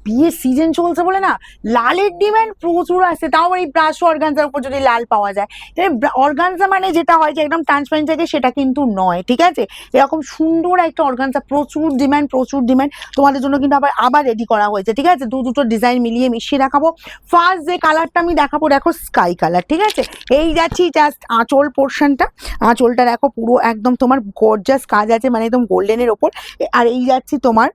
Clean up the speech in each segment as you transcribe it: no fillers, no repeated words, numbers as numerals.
বিয়ের সিজন চলছে বলে না লালের ডিমান্ড প্রচুর আছে, তাও এই ব্রাশ অর্গানজার উপর যদি লাল পাওয়া যায়। অর্গানজা মানে যেটা হয় যে একদম ট্রান্সপারেন্ট থাকে সেটা কিন্তু নয়, ঠিক আছে। এরকম সুন্দর একটা অর্গানজা, প্রচুর ডিমান্ড প্রচুর ডিমান্ড, তোমাদের জন্য কিন্তু আবার আবার রেডি করা হয়েছে, ঠিক আছে। দুটো ডিজাইন মিলিয়ে মিশিয়ে দেখাবো। ফার্স্ট যে কালারটা আমি দেখাবো দেখো স্কাই কালার, ঠিক আছে। এই যাচ্ছি জাস্ট আঁচল পোর্শনটা, আঁচলটা দেখো পুরো একদম তোমার গর্জাস কাজ আছে, মানে একদম গোল্ডেনের ওপর। আর এই যাচ্ছি তোমার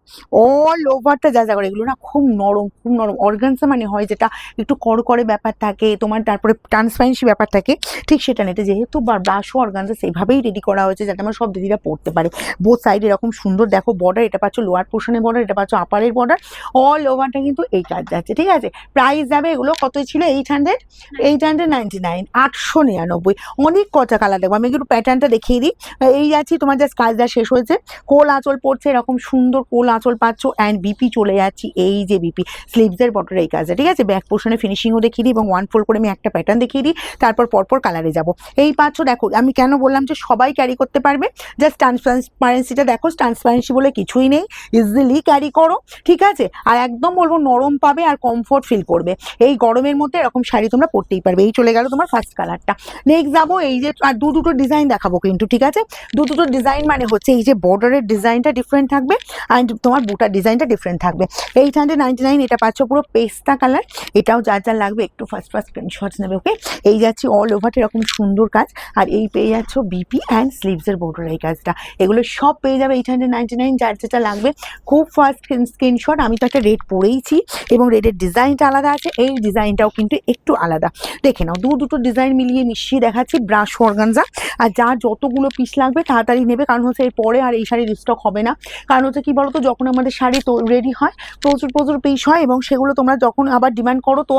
অল ওভারটা যা যা করে, এগুলো না খুব নরম খুব নরম। অর্গানজা মানে হয় যেটা একটু করকরে ব্যাপার থাকে তোমার, তারপরে ট্রান্সপারেন্সি ব্যাপার থাকে, ঠিক সেটা নেই। যেহেতু ব্রাশও অর্গানজা সেইভাবেই রেডি করা হয়েছে যাতে আমার সব দিদিরা পড়তে পারে। বোথ সাইড এরকম সুন্দর দেখো বর্ডার, এটা পাচ্ছ লোয়ার পোর্শনের বর্ডার, এটা পাচ্ছ আপারের বর্ডার, অল ওভারটা কিন্তু এই কাজ যাচ্ছে, ঠিক আছে। প্রাইস যাবে এগুলো কতই ছিল, 899, 899। অনেক কটা কালার দেখবো, আমি একটু প্যাটার্নটা দেখিয়ে দিই। এই যাচ্ছি তোমার জাস্ট কাজটা শেষ হয়েছে, কোল আঁচল পড়ছে, এরকম সুন্দর কোল আঁচল পাচ্ছ। অ্যান্ড বিপি চলে যাচ্ছি, এই যে বিপি স্লিভসের বর্ডার এই কাজটা, ঠিক আছে। ব্যাক পোর্শনে ফিনিশিংও দেখিয়ে দিই এবং ওয়ান ফোল্ড করে আমি একটা প্যাটার্ন দেখিয়ে দিই, তারপর পরপর কালারে যাব। এই পাচ্ছ দেখো, আমি কেন বললাম যে সবাই ক্যারি করতে পারবে, জাস্ট ট্রান্সপারেন্সিটা দেখো, ট্রান্সপারেন্সি বলে কিছুই নেই, ইজিলি ক্যারি করো, ঠিক আছে। আর একদম বলবো নরম পাবে আর কমফোর্ট ফিল করবে, এই গরমের মধ্যে এরকম শাড়ি তোমরা পরতেই পারবে। এই চলে গেল তোমার ফার্স্ট কালারটা। নেক্সট যাবো, এই যে আর দুটো ডিজাইন দেখাবো কিন্তু, ঠিক আছে। দুটো ডিজাইন মানে হচ্ছে এই যে বর্ডারের ডিজাইনটা ডিফারেন্ট থাকবে অ্যান্ড তোমার বুটার ডিজাইনটা ডিফারেন্ট থাকবে। 899 এটা পাচ্ছ পুরো পেস্তা কালার, এটাও যা যা লাগবে একটু ফার্স্ট স্ক্রিনশট নেবে, ওকে। এই যাচ্ছি অল ওভার এরকম সুন্দর কাজ, আর এই পেয়ে যাচ্ছ বিপি অ্যান্ড স্লিভসের বর্ডার এই কাজটা, এগুলো সব পেয়ে যাবে 899, যার যেটা লাগবে খুব ফার্স্ট স্ক্রিনশট। আমি তো একটা রেট পরেইছি এবং রেটের ডিজাইনটা আলাদা আছে, এই ডিজাইনটাও কিন্তু একটু আলাদা, দেখে নাও। দুটো ডিজাইন মিলিয়ে মিশিয়ে দেখাচ্ছি, ব্রাশ অর্গানজা। আর যার যতগুলো পিস লাগবে তাড়াতাড়ি নেবে, কারণ হচ্ছে এরপরে আর এই শাড়ির স্টক হবে না। কারণ হচ্ছে কি বলতো, যখন আমাদের শাড়ি তো রেডি হয় প্রচুর প্রচুর পিস হয় এবং সেগুলো তোমরা যখন আবার ডিমান্ড করো, তো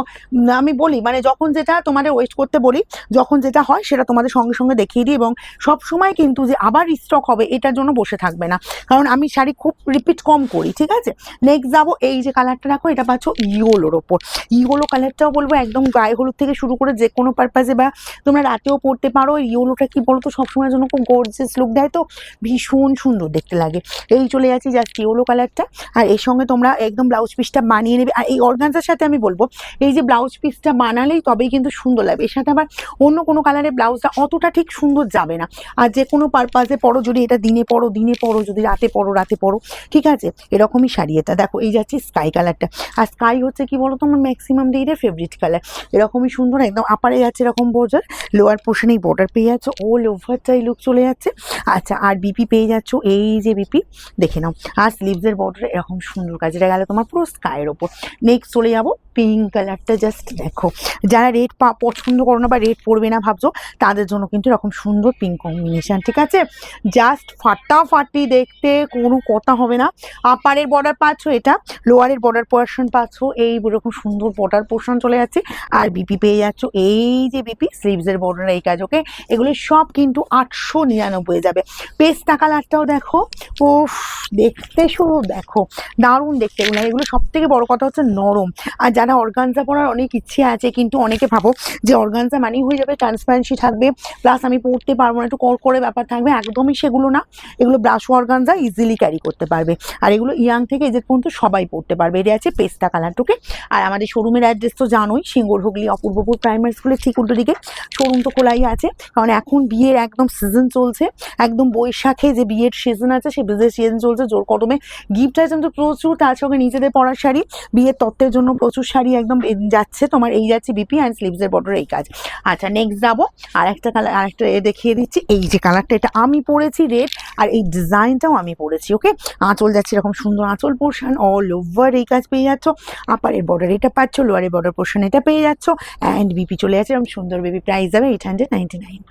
আমি বলি মানে যখন যেটা তোমাদের ওয়েস্ট করতে বলি, যখন যেটা হয় সেটা তোমাদের সঙ্গে সঙ্গে দেখিয়ে দিই। এবং সব সময় কিন্তু যে আবার স্টক হবে এটার জন্য বসে থাকবে না, কারণ আমি শাড়ি খুব রিপিট কম করি, ঠিক আছে। নেক্সট যাবো, এই যে কালারটা রাখো, এটা পাচ্ছ ইয়োলোর ওপর। ইয়োলো কালারটাও বলবো একদম গায়ে হলুদ থেকে শুরু করে যে কোনো পারপাসে বা তোমরা রাতেও পরতে পারো। ইয়োলোটা কি বলতো সবসময়ের জন্য খুব গর্জিয়াস লুক দেয়, তো ভীষণ সুন্দর দেখতে লাগে। এই চলে যাচ্ছি জাস্ট ইয়োলো কালারটা, আর এর সঙ্গে তোমরা একদম ব্লাউজ পিসটা বানিয়ে নেবে। আর এই অর্গানজার সাথে আমি বলবো এই যে ব্লাউজ পিসটা বানালেই তবেই কিন্তু সুন্দর লাগবে, এর সাথে আবার অন্য কোনো কালারের ব্লাউজটা অতটা ঠিক সুন্দর যাবে না। আর যে কোনো পারপাসে পরো, যদি এটা দিনে পরো, যদি রাতে পরো, ঠিক আছে। এরকমই শাড়ি এটা দেখো, এই যাচ্ছে স্কাই কালারটা। আর স্কাই হচ্ছে কি বলতো আমার ম্যাক্সিমাম দিনের ফেভারিট কালার, এরকমই সুন্দর একদম। আপারে যাচ্ছে এরকম বর্ডার, লোয়ার পোর্শনেই বর্ডার পেয়ে যাচ্ছ, অল ওভারটাই লুক চলে যাচ্ছে। আচ্ছা, আর বিপি পেয়ে যাচ্ছ, এই যে বিপি দেখে নাও। আর স্লিভসের বর্ডারে এরকম সুন্দর কাজ, এটা গেল তোমার পুরো স্কাইয়ের ওপর। নেক্সট চলে যাবো পিঙ্ক কালারটা, জাস্ট দেখো। যারা রেড পছন্দ করো না বা রেড পরবে না ভাবছো, তাদের জন্য কিন্তু এরকম সুন্দর পিঙ্ক কম্বিনেশন, ঠিক আছে। জাস্ট ফাটাফাটি দেখতে, কোনো কথা হবে না। আপারের বর্ডার পাচ্ছ এটা, লোয়ারের বর্ডার পোর্শন পাচ্ছ, এই এরকম সুন্দর বর্ডার পোর্শন চলে যাচ্ছে। আর বিপি পেয়ে যাচ্ছ, এই যে বিপি স্লিভসের বর্ডার এই কাজ, ওকে। এগুলো সব কিন্তু 899 যাবে। পেস্তা কালারটাও দেখো, ও দেখতে শুরু দেখো দারুণ দেখতে এগুলো। এগুলো সব থেকে বড় কথা হচ্ছে নরম। আর যারা অর্গানজা পরার অনেক ইচ্ছে আছে, কিন্তু অনেকে ভাবো যে অর্গানজা মানেই হয়ে যাবে ট্রান্সপারেন্সি থাকবে প্লাস আমি পরতে পারবো না, একটু করে ব্যাপার থাকবে, একদমই সেগুলো না। এগুলো ব্রাশ অর্গানজা ইজিলি ক্যারি করতে পারবে, আর এগুলো ইয়াং থেকে এজেড পর্যন্ত সবাই পরতে পারবে। এটা আছে পেস্তা কালারটাকে। আর আমাদের শোরুমের অ্যাড্রেস তো জানোই, সিঙ্গুর হুগলি অপূর্বপুর প্রাইমারি স্কুলের ঠিক উল্টো দিকে শোরুম তো খোলাই আছে, কারণ এখন বিয়ের একদম সিজন চলছে, একদম বৈশাখে যে বিয়ের সিজন আছে সেই বিয়ের সিজন চলছে জোর কদমে। গিফট আইটেম তো প্রচুর, তার সঙ্গে নিজেদের পরার শাড়ি, বিয়ের তত্ত্বের জন্য প্রচুর শাড়ি একদম যাচ্ছে তোমার। এই যাচ্ছে বিপি অ্যান্ড স্লিভসের বর্ডার এই কাজ। আচ্ছা, নেক্সট যাবো আরেকটা কালার, আরেকটা দেখিয়ে দিচ্ছি। এই যে কালারটা, এটা আমি পরেছি রেড, আর এই ডিজাইনটাও আমি পরেছি, ওকে। আঁচল যাচ্ছে এরকম সুন্দর আঁচল পোর্শন, অল ওভার এই কাজ পেয়ে যাচ্ছ। আপারের বর্ডার এটা পাচ্ছ, লোয়ারের বর্ডার পোর্শন এটা পেয়ে যাচ্ছ, অ্যান্ড বিপি চলে যাচ্ছে এরকম সুন্দর বেবি। প্রাইস যাবে 899।